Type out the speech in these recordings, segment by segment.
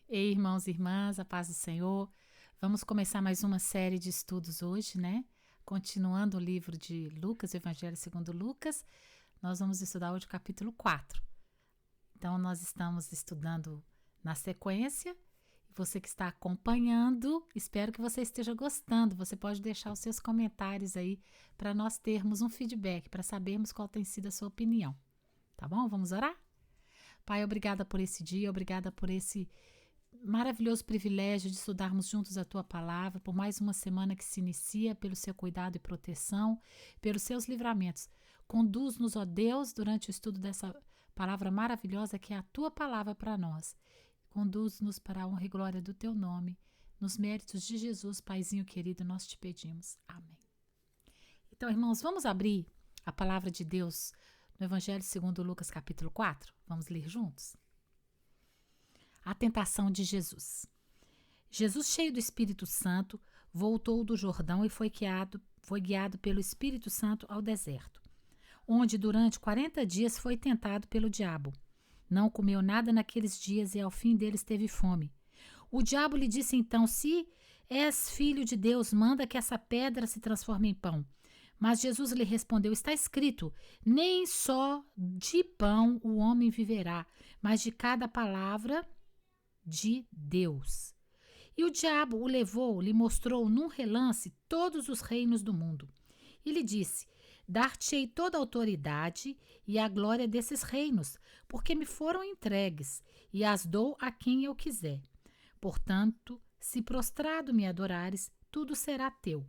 Ei, irmãos e irmãs, a paz do Senhor. Vamos começar mais uma série de estudos hoje, né? Continuando o livro de Lucas, o Evangelho segundo Lucas, nós vamos estudar hoje o capítulo 4. Então, nós estamos estudando na sequência. Você que está acompanhando, espero que você esteja gostando. Você pode deixar os seus comentários aí para nós termos um feedback, para sabermos qual tem sido a sua opinião. Tá bom? Vamos orar? Pai, obrigada por esse dia, obrigada por esse maravilhoso privilégio de estudarmos juntos a Tua Palavra, por mais uma semana que se inicia, pelo Seu cuidado e proteção, pelos Seus livramentos. Conduz-nos, ó Deus, durante o estudo dessa palavra maravilhosa que é a Tua Palavra para nós. Conduz-nos para a honra e glória do Teu nome. Nos méritos de Jesus, Paizinho querido, nós te pedimos. Amém. Então, irmãos, vamos abrir a Palavra de Deus no Evangelho segundo Lucas, capítulo 4. Vamos ler juntos? A tentação de Jesus. Jesus, cheio do Espírito Santo, voltou do Jordão e foi guiado pelo Espírito Santo ao deserto, onde durante 40 dias foi tentado pelo diabo. Não comeu nada naqueles dias e ao fim deles teve fome. O diabo lhe disse então: se és filho de Deus, manda que essa pedra se transforme em pão. Mas Jesus lhe respondeu: está escrito, nem só de pão o homem viverá, mas de cada palavra de Deus. E o diabo o levou, lhe mostrou num relance todos os reinos do mundo. E lhe disse: dar-te-ei toda a autoridade e a glória desses reinos, porque me foram entregues, e as dou a quem eu quiser. Portanto, se prostrado me adorares, tudo será teu.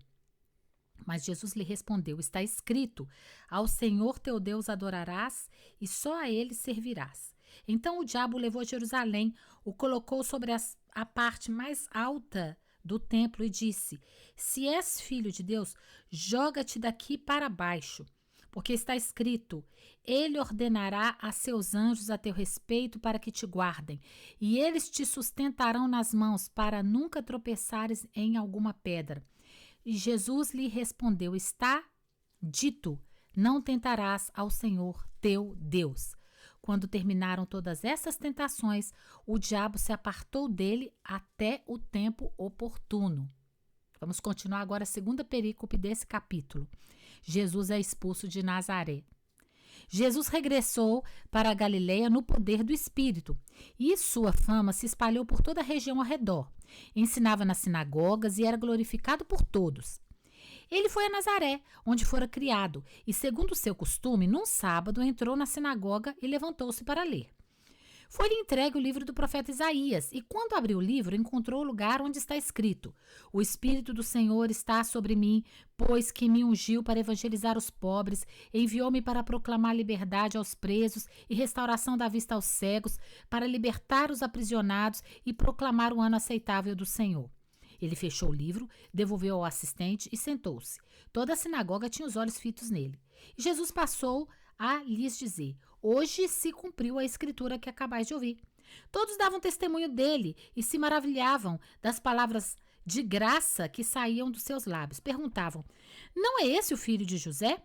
Mas Jesus lhe respondeu: está escrito, ao Senhor teu Deus adorarás e só a ele servirás. Então o diabo o levou a Jerusalém, o colocou sobre a parte mais alta do templo e disse: se és filho de Deus, joga-te daqui para baixo, porque está escrito, ele ordenará a seus anjos a teu respeito para que te guardem, e eles te sustentarão nas mãos para nunca tropeçares em alguma pedra. E Jesus lhe respondeu: está dito, não tentarás ao Senhor teu Deus. Quando terminaram todas essas tentações, o diabo se apartou dele até o tempo oportuno. Vamos continuar agora a segunda perícope desse capítulo. Jesus é expulso de Nazaré. Jesus regressou para a Galileia no poder do Espírito, e sua fama se espalhou por toda a região ao redor. Ensinava nas sinagogas e era glorificado por todos. Ele foi a Nazaré, onde fora criado, e segundo o seu costume, num sábado entrou na sinagoga e levantou-se para ler. Foi-lhe entregue o livro do profeta Isaías, e quando abriu o livro, encontrou o lugar onde está escrito: o Espírito do Senhor está sobre mim, pois que me ungiu para evangelizar os pobres, enviou-me para proclamar liberdade aos presos e restauração da vista aos cegos, para libertar os aprisionados e proclamar o ano aceitável do Senhor. Ele fechou o livro, devolveu ao assistente e sentou-se. Toda a sinagoga tinha os olhos fitos nele. E Jesus passou a lhes dizer: hoje se cumpriu a escritura que acabais de ouvir. Todos davam testemunho dele e se maravilhavam das palavras de graça que saíam dos seus lábios. Perguntavam: não é esse o filho de José?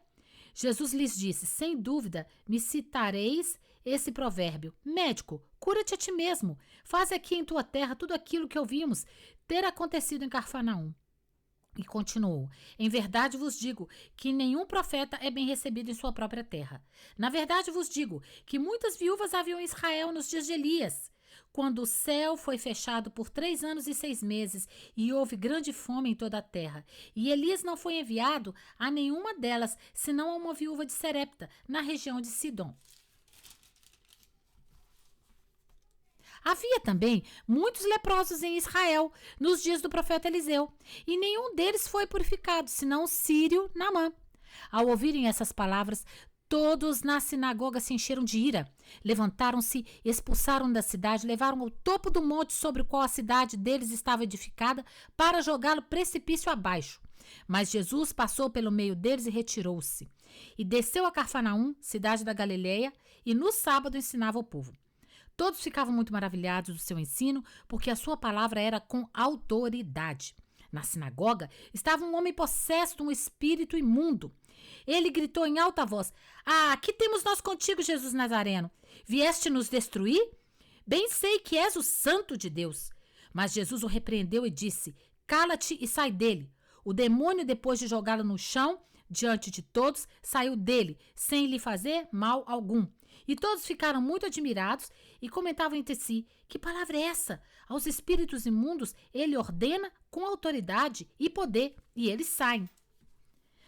Jesus lhes disse: sem dúvida me citareis esse provérbio: médico, cura-te a ti mesmo. Faz aqui em tua terra tudo aquilo que ouvimos ter acontecido em Cafarnaum. E continuou: em verdade vos digo que nenhum profeta é bem recebido em sua própria terra. Na verdade vos digo que muitas viúvas haviam em Israel nos dias de Elias, quando o céu foi fechado por 3 anos e 6 meses e houve grande fome em toda a terra. E Elias não foi enviado a nenhuma delas, senão a uma viúva de Serepta, na região de Sidom. Havia também muitos leprosos em Israel nos dias do profeta Eliseu, e nenhum deles foi purificado, senão o sírio Naamã. Ao ouvirem essas palavras, todos na sinagoga se encheram de ira. Levantaram-se, expulsaram da cidade, levaram ao topo do monte sobre o qual a cidade deles estava edificada para jogá-lo precipício abaixo. Mas Jesus passou pelo meio deles e retirou-se. E desceu a Cafarnaum, cidade da Galileia, e no sábado ensinava o povo. Todos ficavam muito maravilhados do seu ensino, porque a sua palavra era com autoridade. Na sinagoga estava um homem possesso de um espírito imundo. Ele gritou em alta voz: que temos nós contigo, Jesus Nazareno? Vieste nos destruir? Bem sei que és o Santo de Deus. Mas Jesus o repreendeu e disse: Cala-te e sai dele. O demônio, depois de jogá-lo no chão, diante de todos, saiu dele, sem lhe fazer mal algum. E todos ficaram muito admirados e comentavam entre si: Que palavra é essa? Aos espíritos imundos ele ordena com autoridade e poder, e eles saem.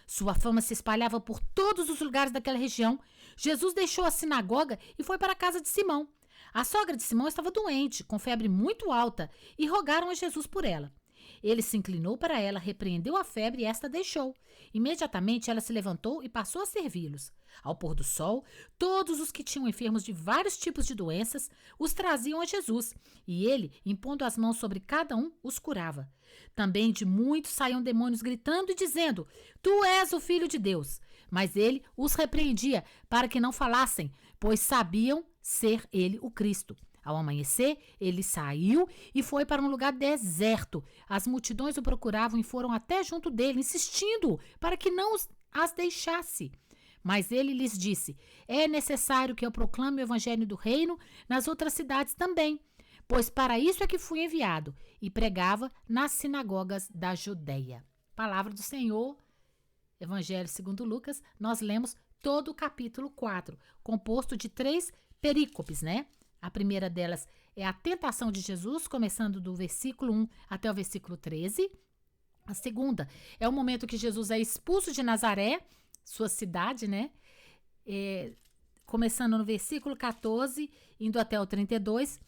Sua fama se espalhava por todos os lugares daquela região. Jesus deixou a sinagoga e foi para a casa de Simão. A sogra de Simão estava doente, com febre muito alta, e rogaram a Jesus por ela. Ele se inclinou para ela, repreendeu a febre e esta deixou. Imediatamente ela se levantou e passou a servi-los. Ao pôr do sol, todos os que tinham enfermos de vários tipos de doenças os traziam a Jesus, e ele, impondo as mãos sobre cada um, os curava. Também de muitos saíam demônios gritando e dizendo: Tu és o Filho de Deus. Mas ele os repreendia para que não falassem, pois sabiam ser ele o Cristo. Ao amanhecer, ele saiu e foi para um lugar deserto. As multidões o procuravam e foram até junto dele, insistindo para que não as deixasse. Mas ele lhes disse: É necessário que eu proclame o evangelho do reino nas outras cidades também, pois para isso é que fui enviado. E pregava nas sinagogas da Judeia. Palavra do Senhor, Evangelho segundo Lucas, nós lemos todo o capítulo 4, composto de 3 perícopes, né? A primeira delas é a tentação de Jesus, começando do versículo 1 até o versículo 13. A segunda é o momento que Jesus é expulso de Nazaré, sua cidade, né? Começando no versículo 14, indo até o 32.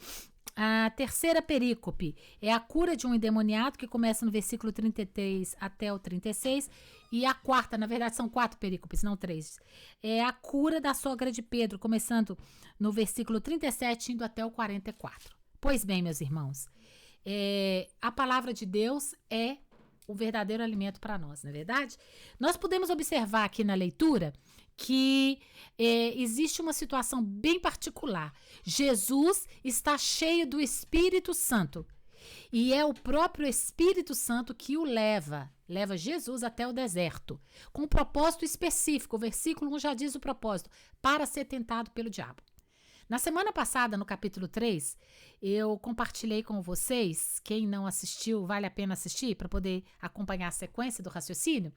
A terceira perícope é a cura de um endemoniado, que começa no versículo 33 até o 36. E a quarta, na verdade são 4 perícopes, não 3. É a cura da sogra de Pedro, começando no versículo 37, indo até o 44. Pois bem, meus irmãos, a palavra de Deus é o verdadeiro alimento para nós, não é verdade? Nós podemos observar aqui na leitura que existe uma situação bem particular. Jesus está cheio do Espírito Santo. E é o próprio Espírito Santo que o leva Jesus até o deserto, com um propósito específico. O versículo 1 já diz o propósito: para ser tentado pelo diabo. Na semana passada, no capítulo 3, eu compartilhei com vocês, quem não assistiu, vale a pena assistir para poder acompanhar a sequência do raciocínio,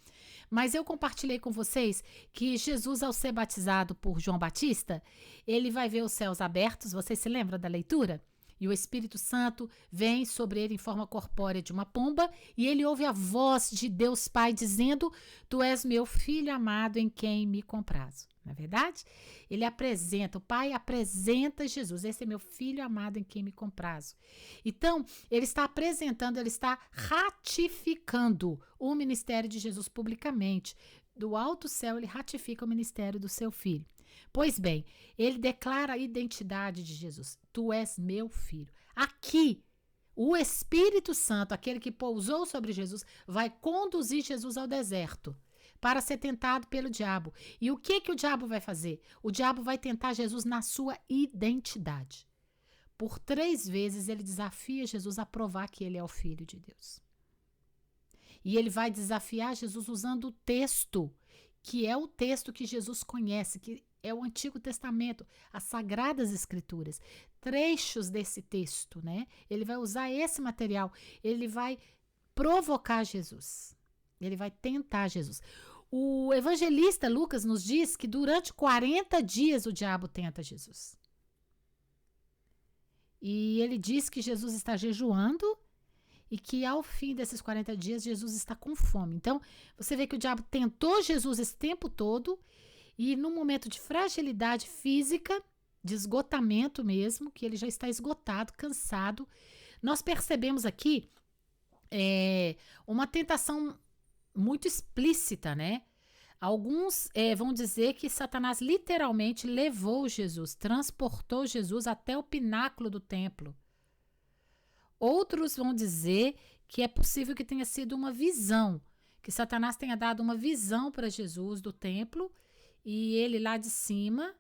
mas eu compartilhei com vocês que Jesus, ao ser batizado por João Batista, ele vai ver os céus abertos. Vocês se lembram da leitura? E o Espírito Santo vem sobre ele em forma corpórea de uma pomba, e ele ouve a voz de Deus Pai dizendo: Tu és meu filho amado em quem me comprazo. Não é verdade? Ele apresenta, o Pai apresenta Jesus: esse é meu filho amado em quem me comprazo. Então, ele está apresentando, ele está ratificando o ministério de Jesus publicamente. Do alto céu, ele ratifica o ministério do seu filho. Pois bem, ele declara a identidade de Jesus: Tu és meu filho. Aqui, o Espírito Santo, aquele que pousou sobre Jesus, vai conduzir Jesus ao deserto para ser tentado pelo diabo. E o que o diabo vai fazer? O diabo vai tentar Jesus na sua identidade. Por 3 vezes ele desafia Jesus a provar que ele é o Filho de Deus. E ele vai desafiar Jesus usando o texto, que é o texto que Jesus conhece, que é o Antigo Testamento, as Sagradas Escrituras. Trechos desse texto, né? Ele vai usar esse material, ele vai provocar Jesus. Ele vai tentar Jesus. O evangelista Lucas nos diz que durante 40 dias o diabo tenta Jesus. E ele diz que Jesus está jejuando e que ao fim desses 40 dias Jesus está com fome. Então, você vê que o diabo tentou Jesus esse tempo todo, e num momento de fragilidade física, de esgotamento mesmo, que ele já está esgotado, cansado, nós percebemos aqui uma tentação muito explícita, né? Alguns vão dizer que Satanás literalmente levou Jesus, transportou Jesus até o pináculo do templo. Outros vão dizer que é possível que tenha sido uma visão, que Satanás tenha dado uma visão para Jesus do templo, e ele lá de cima,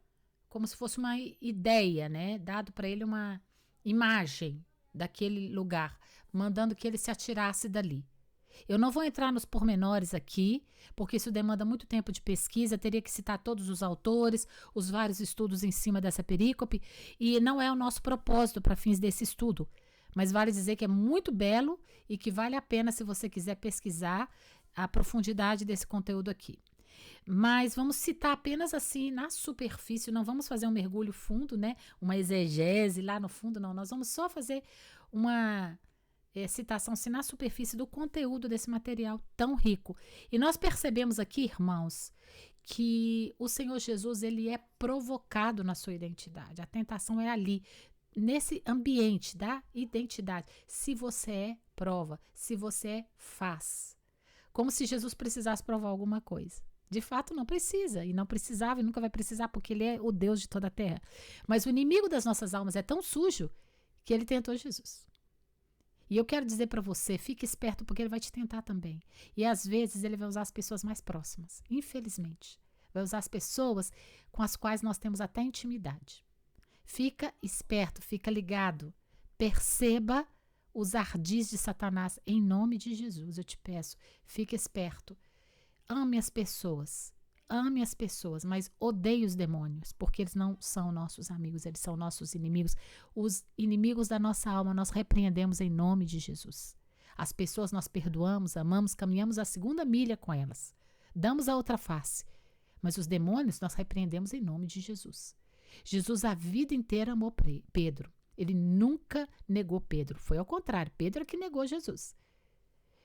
como se fosse uma ideia, né? Dado para ele uma imagem daquele lugar, mandando que ele se atirasse dali. Eu não vou entrar nos pormenores aqui, porque isso demanda muito tempo de pesquisa, teria que citar todos os autores, os vários estudos em cima dessa perícope, e não é o nosso propósito para fins desse estudo. Mas vale dizer que é muito belo e que vale a pena se você quiser pesquisar a profundidade desse conteúdo aqui. Mas vamos citar apenas assim na superfície, não vamos fazer um mergulho fundo, né? Uma exegese lá no fundo, não. Nós vamos só fazer uma citação assim, na superfície do conteúdo desse material tão rico. E nós percebemos aqui, irmãos, que o Senhor Jesus ele é provocado na sua identidade. A tentação é ali, nesse ambiente da identidade. Se você é, prova. Se você é, faz. Como se Jesus precisasse provar alguma coisa. De fato, não precisa, e não precisava, e nunca vai precisar, porque ele é o Deus de toda a terra. Mas o inimigo das nossas almas é tão sujo que ele tentou Jesus. E eu quero dizer para você, fique esperto, porque ele vai te tentar também. E às vezes ele vai usar as pessoas mais próximas, infelizmente. Vai usar as pessoas com as quais nós temos até intimidade. Fica esperto, fica ligado. Perceba os ardis de Satanás em nome de Jesus, eu te peço. Fique esperto. Ame as pessoas, mas odeie os demônios, porque eles não são nossos amigos, eles são nossos inimigos. Os inimigos da nossa alma nós repreendemos em nome de Jesus. As pessoas nós perdoamos, amamos, caminhamos a segunda milha com elas. Damos a outra face. Mas os demônios nós repreendemos em nome de Jesus. Jesus a vida inteira amou Pedro. Ele nunca negou Pedro. Foi ao contrário, Pedro é que negou Jesus.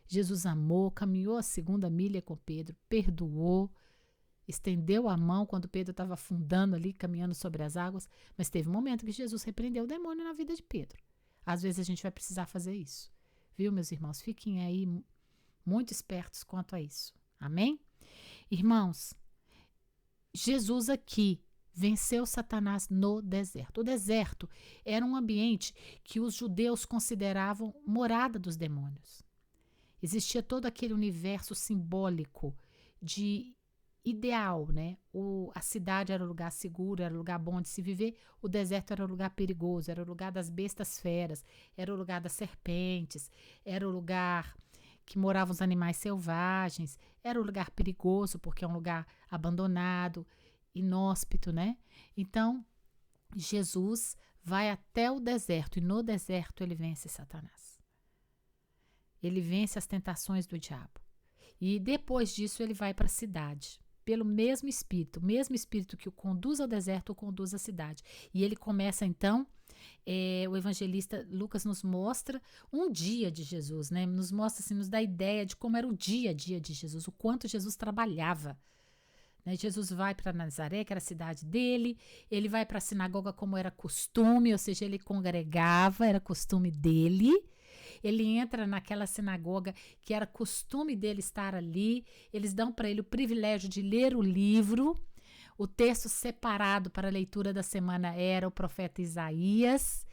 Jesus amou, caminhou a segunda milha com Pedro, perdoou, estendeu a mão quando Pedro estava afundando ali, caminhando sobre as águas, mas teve um momento que Jesus repreendeu o demônio na vida de Pedro. Às vezes a gente vai precisar fazer isso. Viu, meus irmãos? Fiquem aí muito espertos quanto a isso. Amém? Irmãos, Jesus aqui venceu Satanás no deserto. O deserto era um ambiente que os judeus consideravam morada dos demônios. Existia todo aquele universo simbólico de ideal, né? A cidade era o lugar seguro, era o lugar bom de se viver. O deserto era o lugar perigoso, era o lugar das bestas feras, era o lugar das serpentes, era o lugar que moravam os animais selvagens, era o lugar perigoso porque é um lugar abandonado, inóspito, né? Então, Jesus vai até o deserto e no deserto ele vence Satanás. Ele vence as tentações do diabo. E depois disso ele vai para a cidade. Pelo mesmo espírito que o conduz ao deserto, o conduz à cidade. E ele começa então, o evangelista Lucas nos mostra um dia de Jesus, né? Nos mostra, assim, nos dá ideia de como era o dia a dia de Jesus, o quanto Jesus trabalhava. Né? Jesus vai para Nazaré, que era a cidade dele, ele vai para a sinagoga como era costume, ou seja, ele congregava, era costume dele. Ele entra naquela sinagoga que era costume dele estar ali. Eles dão para ele o privilégio de ler o livro. O texto separado para a leitura da semana era o profeta Isaías.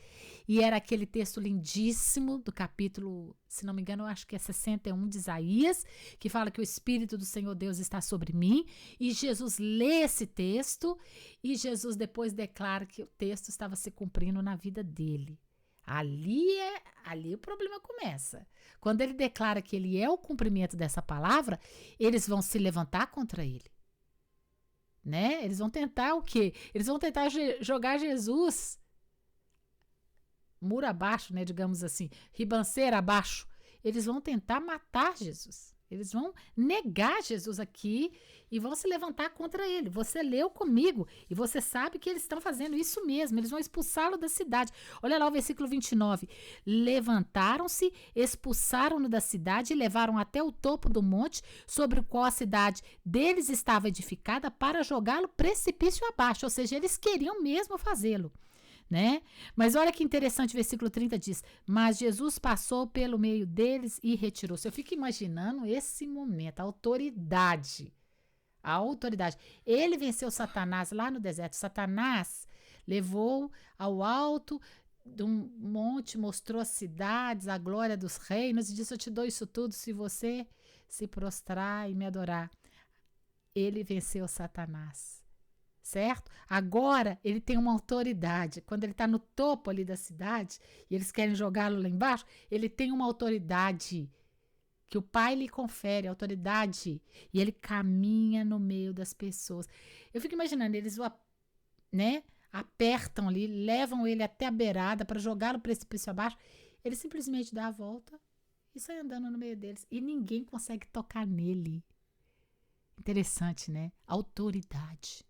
E era aquele texto lindíssimo do capítulo, se não me engano, eu acho que é 61 de Isaías, que fala que o Espírito do Senhor Deus está sobre mim. E Jesus lê esse texto e Jesus depois declara que o texto estava se cumprindo na vida dele. Ali o problema começa. Quando ele declara que ele é o cumprimento dessa palavra, eles vão se levantar contra ele. Né? Eles vão tentar o quê? Eles vão tentar jogar Jesus muro abaixo, né? Digamos assim, ribanceira abaixo. Eles vão tentar matar Jesus. Eles vão negar Jesus aqui e vão se levantar contra ele. Você leu comigo e você sabe que eles estão fazendo isso mesmo. Eles vão expulsá-lo da cidade. Olha lá o versículo 29. Levantaram-se, expulsaram-no da cidade e levaram até o topo do monte sobre o qual a cidade deles estava edificada para jogá-lo precipício abaixo. Ou seja, eles queriam mesmo fazê-lo. Né? Mas olha que interessante, o versículo 30 diz: mas Jesus passou pelo meio deles e retirou-se. Eu fico imaginando esse momento, a autoridade. Ele venceu Satanás lá no deserto. Satanás levou ao alto de um monte, mostrou as cidades, a glória dos reinos e disse: eu te dou isso tudo se você se prostrar e me adorar. Ele venceu Satanás. Certo? Agora ele tem uma autoridade. Quando ele está no topo ali da cidade e eles querem jogá-lo lá embaixo, ele tem uma autoridade que o Pai lhe confere autoridade e ele caminha no meio das pessoas. Eu fico imaginando, eles né, apertam ali, levam ele até a beirada para jogá-lo no precipício abaixo. Ele simplesmente dá a volta e sai andando no meio deles. E ninguém consegue tocar nele. Interessante, né? Autoridade.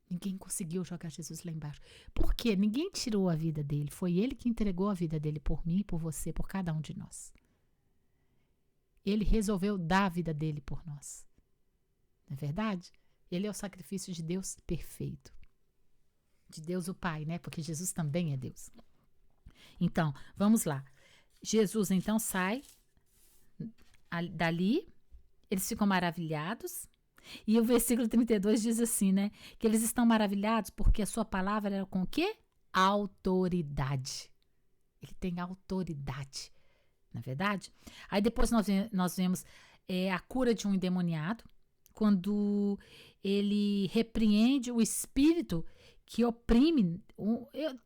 Ninguém conseguiu jogar Jesus lá embaixo. Por quê? Ninguém tirou a vida dele. Foi ele que entregou a vida dele por mim, por você, por cada um de nós. Ele resolveu dar a vida dele por nós. Não é verdade? Ele é o sacrifício de Deus perfeito. De Deus o Pai, né? Porque Jesus também é Deus. Então, vamos lá. Jesus, então, sai dali. Eles ficam maravilhados. E o versículo 32 diz assim, né? Que eles estão maravilhados porque a sua palavra era com o quê? Autoridade. Ele tem autoridade. Não é verdade? Aí depois nós vemos a cura de um endemoniado. Quando ele repreende o espírito que oprime.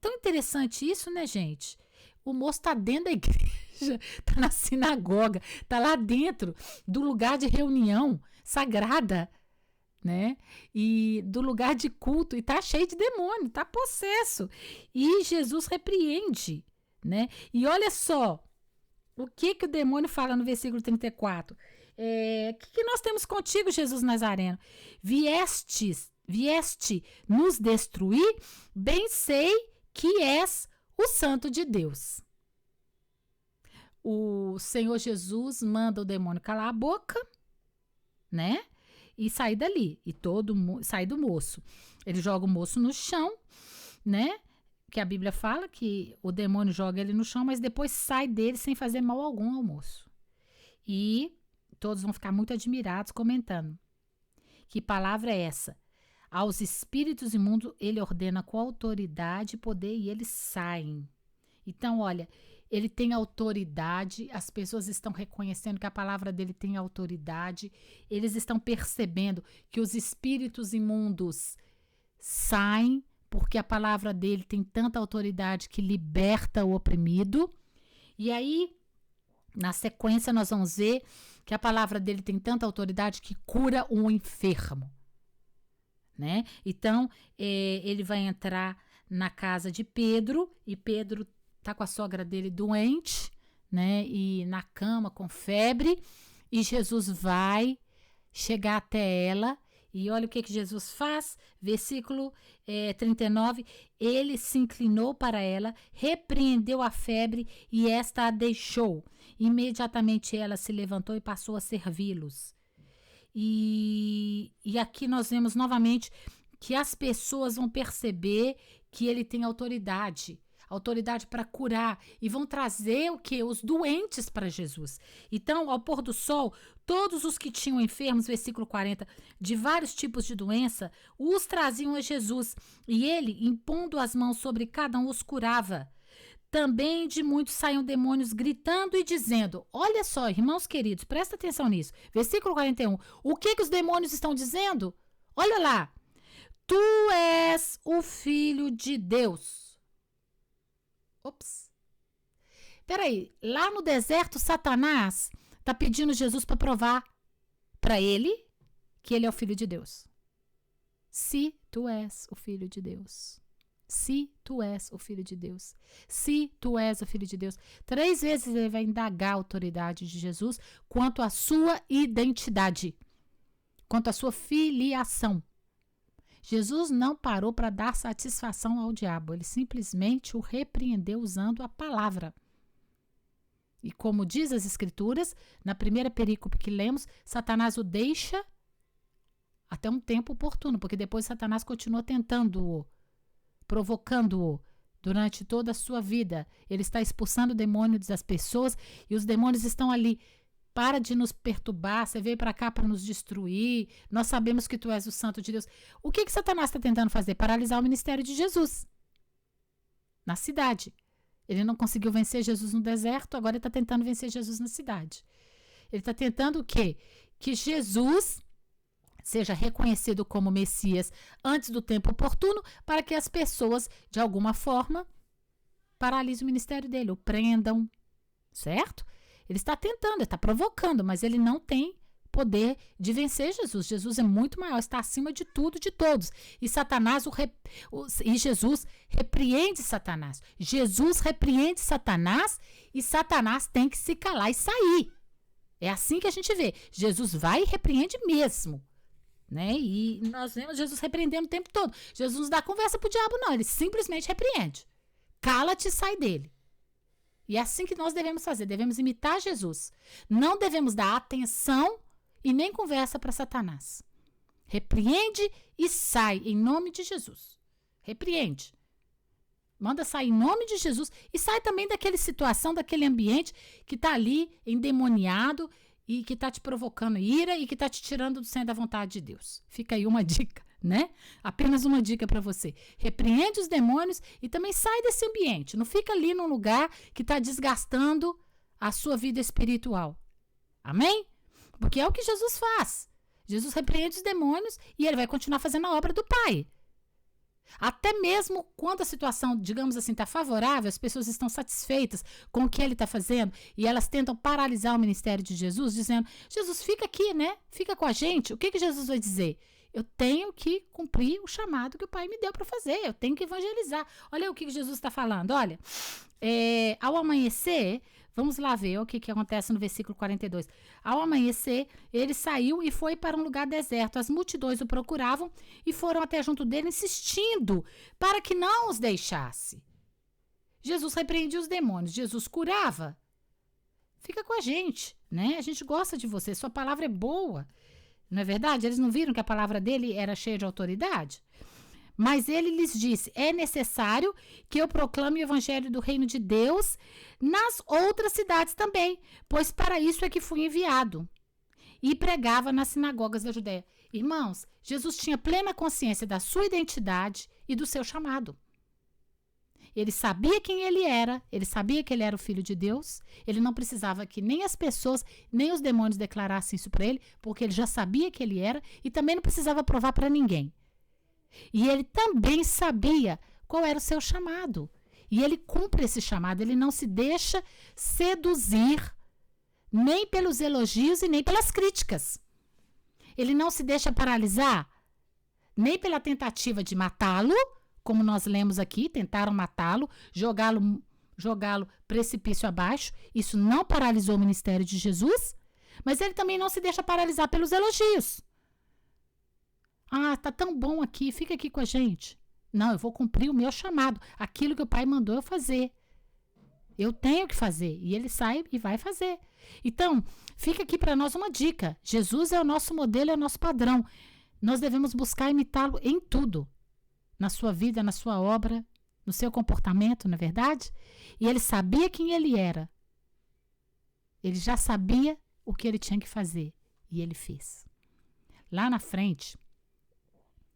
Tão interessante isso, né, gente? O moço está dentro da igreja, está na sinagoga, está lá dentro do lugar de reunião sagrada, né? E do lugar de culto, e está cheio de demônio, está possesso. E Jesus repreende, né? E olha só, o que o demônio fala no versículo 34? Que nós temos contigo, Jesus Nazareno? Vieste nos destruir? Bem sei que és o Santo de Deus. O Senhor Jesus manda o demônio calar a boca, né? E sair dali. E sair do moço. Ele joga o moço no chão, né? Que a Bíblia fala que o demônio joga ele no chão, mas depois sai dele sem fazer mal algum ao moço. E todos vão ficar muito admirados, comentando. Que palavra é essa? Aos espíritos imundos ele ordena com autoridade e poder e eles saem. Então, olha, ele tem autoridade, as pessoas estão reconhecendo que a palavra dele tem autoridade, eles estão percebendo que os espíritos imundos saem, porque a palavra dele tem tanta autoridade que liberta o oprimido. E aí, na sequência, nós vamos ver que a palavra dele tem tanta autoridade que cura um enfermo. Né? Então, ele vai entrar na casa de Pedro, e Pedro está com a sogra dele doente, né? E na cama com febre, e Jesus vai chegar até ela, e olha o que Jesus faz, versículo 39, ele se inclinou para ela, repreendeu a febre, e esta a deixou. Imediatamente ela se levantou e passou a servi-los. E aqui nós vemos novamente que as pessoas vão perceber que ele tem autoridade para curar, e vão trazer o quê? Os doentes para Jesus. Então, ao pôr do sol, todos os que tinham enfermos, versículo 40, de vários tipos de doença, os traziam a Jesus, e ele, impondo as mãos sobre cada um, os curava. Também de muitos saíam demônios gritando e dizendo, olha só, irmãos queridos, presta atenção nisso. Versículo 41, o que os demônios estão dizendo? Olha lá, tu és o Filho de Deus. Ops. Peraí, lá no deserto, Satanás está pedindo Jesus para provar para ele que ele é o Filho de Deus. Se tu és o Filho de Deus. Se tu és o Filho de Deus. Se tu és o Filho de Deus. 3 vezes ele vai indagar a autoridade de Jesus quanto à sua identidade, quanto à sua filiação. Jesus não parou para dar satisfação ao diabo, ele simplesmente o repreendeu usando a palavra. E como diz as Escrituras, na primeira perícope que lemos, Satanás o deixa até um tempo oportuno, porque depois Satanás continua tentando-o, provocando-o durante toda a sua vida. Ele está expulsando demônios das pessoas e os demônios estão ali. Para de nos perturbar, você veio para cá para nos destruir, nós sabemos que tu és o Santo de Deus. O que Satanás está tentando fazer? Paralisar o ministério de Jesus na cidade. Ele não conseguiu vencer Jesus no deserto, agora ele está tentando vencer Jesus na cidade. Ele está tentando o quê? Que Jesus seja reconhecido como Messias antes do tempo oportuno, para que as pessoas, de alguma forma, paralisem o ministério dele, o prendam, certo? Ele está tentando, ele está provocando, mas ele não tem poder de vencer Jesus. Jesus é muito maior, está acima de tudo, de todos. E Jesus repreende Satanás. Jesus repreende Satanás e Satanás tem que se calar e sair. É assim que a gente vê. Jesus vai e repreende mesmo. Né? E nós vemos Jesus repreendendo o tempo todo. Jesus não dá conversa pro diabo, não. Ele simplesmente repreende. Cala-te e sai dele. E é assim que nós devemos fazer. Devemos imitar Jesus. Não devemos dar atenção e nem conversa para Satanás. Repreende e sai em nome de Jesus. Repreende. Manda sair em nome de Jesus e sai também daquela situação, daquele ambiente que está ali endemoniado e que está te provocando ira e que está te tirando do centro da vontade de Deus. Fica aí uma dica, né? Apenas uma dica para você. Repreende os demônios e também sai desse ambiente. Não fica ali num lugar que está desgastando a sua vida espiritual. Amém? Porque é o que Jesus faz. Jesus repreende os demônios e ele vai continuar fazendo a obra do Pai. Até mesmo quando a situação, digamos assim, está favorável, as pessoas estão satisfeitas com o que ele está fazendo e elas tentam paralisar o ministério de Jesus, dizendo, Jesus, fica aqui, né? Fica com a gente. O que Jesus vai dizer? Eu tenho que cumprir o chamado que o Pai me deu para fazer. Eu tenho que evangelizar. Olha o que Jesus está falando. Olha, ao amanhecer, vamos lá ver o que acontece no versículo 42. Ao amanhecer, ele saiu e foi para um lugar deserto. As multidões o procuravam e foram até junto dele, insistindo para que não os deixasse. Jesus repreendia os demônios. Jesus curava. Fica com a gente, né? A gente gosta de você. Sua palavra é boa. Não é verdade? Eles não viram que a palavra dele era cheia de autoridade? Mas ele lhes disse, é necessário que eu proclame o evangelho do reino de Deus nas outras cidades também, pois para isso é que fui enviado. E pregava nas sinagogas da Judéia. Irmãos, Jesus tinha plena consciência da sua identidade e do seu chamado. Ele sabia quem ele era, ele sabia que ele era o Filho de Deus, ele não precisava que nem as pessoas, nem os demônios declarassem isso para ele, porque ele já sabia que ele era e também não precisava provar para ninguém. E ele também sabia qual era o seu chamado. E ele cumpre esse chamado, ele não se deixa seduzir nem pelos elogios e nem pelas críticas. Ele não se deixa paralisar nem pela tentativa de matá-lo, como nós lemos aqui, tentaram matá-lo, jogá-lo precipício abaixo. Isso não paralisou o ministério de Jesus, mas ele também não se deixa paralisar pelos elogios. Ah, tá tão bom aqui, fica aqui com a gente. Não, eu vou cumprir o meu chamado, aquilo que o Pai mandou eu fazer. Eu tenho que fazer. E ele sai e vai fazer. Então, fica aqui para nós uma dica. Jesus é o nosso modelo, é o nosso padrão. Nós devemos buscar imitá-lo em tudo. Na sua vida, na sua obra, no seu comportamento, não é verdade? E ele sabia quem ele era. Ele já sabia o que ele tinha que fazer. E ele fez. Lá na frente,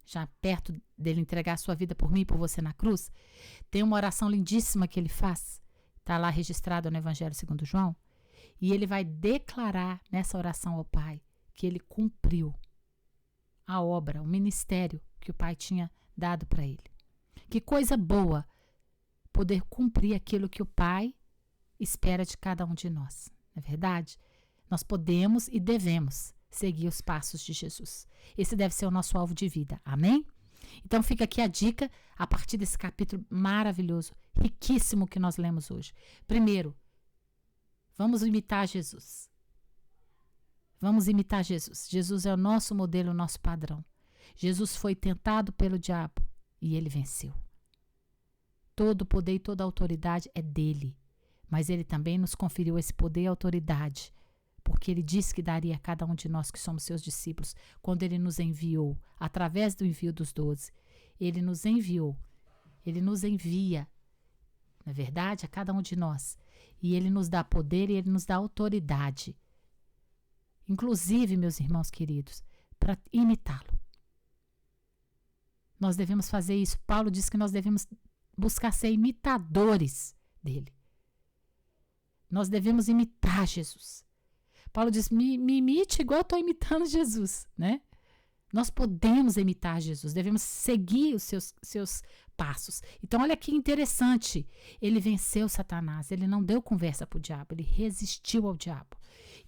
já perto dele entregar a sua vida por mim e por você na cruz, tem uma oração lindíssima que ele faz. Está lá registrado no Evangelho segundo João. E ele vai declarar nessa oração ao Pai que ele cumpriu a obra, o ministério que o Pai tinha dado para ele. Que coisa boa poder cumprir aquilo que o Pai espera de cada um de nós. Não é verdade? Nós podemos e devemos seguir os passos de Jesus. Esse deve ser o nosso alvo de vida. Amém? Então fica aqui a dica a partir desse capítulo maravilhoso, riquíssimo que nós lemos hoje. Primeiro, vamos imitar Jesus. Vamos imitar Jesus. Jesus é o nosso modelo, o nosso padrão. Jesus foi tentado pelo diabo e ele venceu. Todo o poder e toda a autoridade é dele, mas ele também nos conferiu esse poder e autoridade, porque ele disse que daria a cada um de nós que somos seus discípulos, quando ele nos enviou, através do envio dos 12. Ele nos enviou, ele nos envia, na verdade, a cada um de nós. E ele nos dá poder e ele nos dá autoridade. Inclusive, meus irmãos queridos, para imitá-lo. Nós devemos fazer isso. Paulo diz que nós devemos buscar ser imitadores dele. Nós devemos imitar Jesus. Paulo diz, me imite igual eu estou imitando Jesus, né? Nós podemos imitar Jesus, devemos seguir os seus passos. Então, olha que interessante. Ele venceu Satanás, ele não deu conversa para o diabo, ele resistiu ao diabo.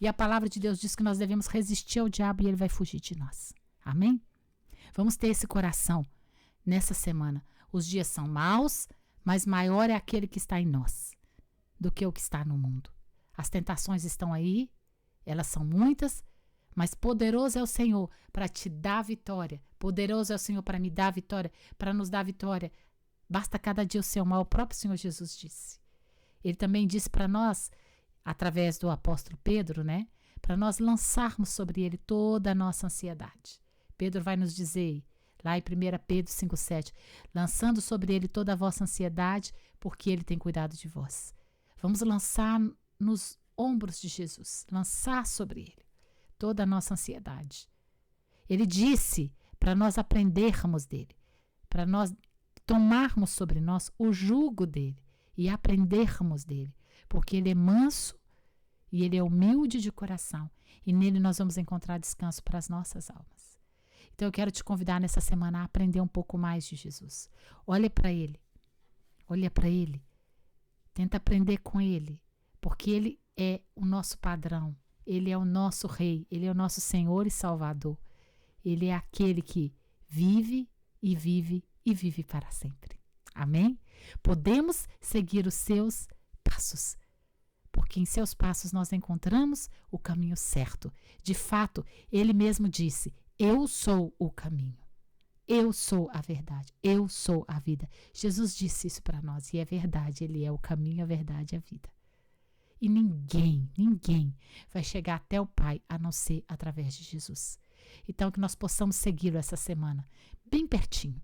E a palavra de Deus diz que nós devemos resistir ao diabo e ele vai fugir de nós. Amém? Vamos ter esse coração nessa semana. Os dias são maus, mas maior é aquele que está em nós do que o que está no mundo. As tentações estão aí, elas são muitas, mas poderoso é o Senhor para te dar vitória. Poderoso é o Senhor para me dar vitória, para nos dar vitória. Basta cada dia o seu mal, o próprio Senhor Jesus disse. Ele também disse para nós, através do apóstolo Pedro, né? Para nós lançarmos sobre ele toda a nossa ansiedade. Pedro vai nos dizer, lá em 1 Pedro 5,7, lançando sobre ele toda a vossa ansiedade, porque ele tem cuidado de vós. Vamos lançar nos ombros de Jesus, lançar sobre ele toda a nossa ansiedade. Ele disse para nós aprendermos dele, para nós tomarmos sobre nós o jugo dele e aprendermos dele, porque ele é manso e ele é humilde de coração e nele nós vamos encontrar descanso para as nossas almas. Então eu quero te convidar nessa semana a aprender um pouco mais de Jesus. Olha para ele, tenta aprender com ele, porque ele é o nosso padrão. Ele é o nosso rei, ele é o nosso Senhor e Salvador. Ele é aquele que vive e vive e vive para sempre. Amém? Podemos seguir os seus passos, porque em seus passos nós encontramos o caminho certo. De fato, ele mesmo disse, eu sou o caminho. Eu sou a verdade, eu sou a vida. Jesus disse isso para nós e é verdade, ele é o caminho, a verdade e a vida. E ninguém vai chegar até o Pai a não ser através de Jesus. Então, que nós possamos segui-lo essa semana, bem pertinho,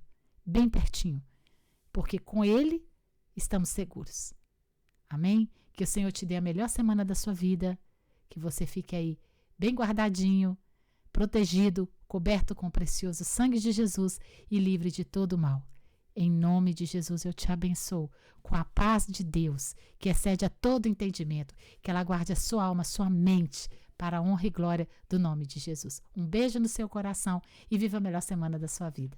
porque com ele estamos seguros. Amém? Que o Senhor te dê a melhor semana da sua vida, que você fique aí bem guardadinho, protegido, coberto com o precioso sangue de Jesus e livre de todo mal. Em nome de Jesus eu te abençoo com a paz de Deus, que excede a todo entendimento, que ela guarde a sua alma, a sua mente, para a honra e glória do nome de Jesus. Um beijo no seu coração e viva a melhor semana da sua vida.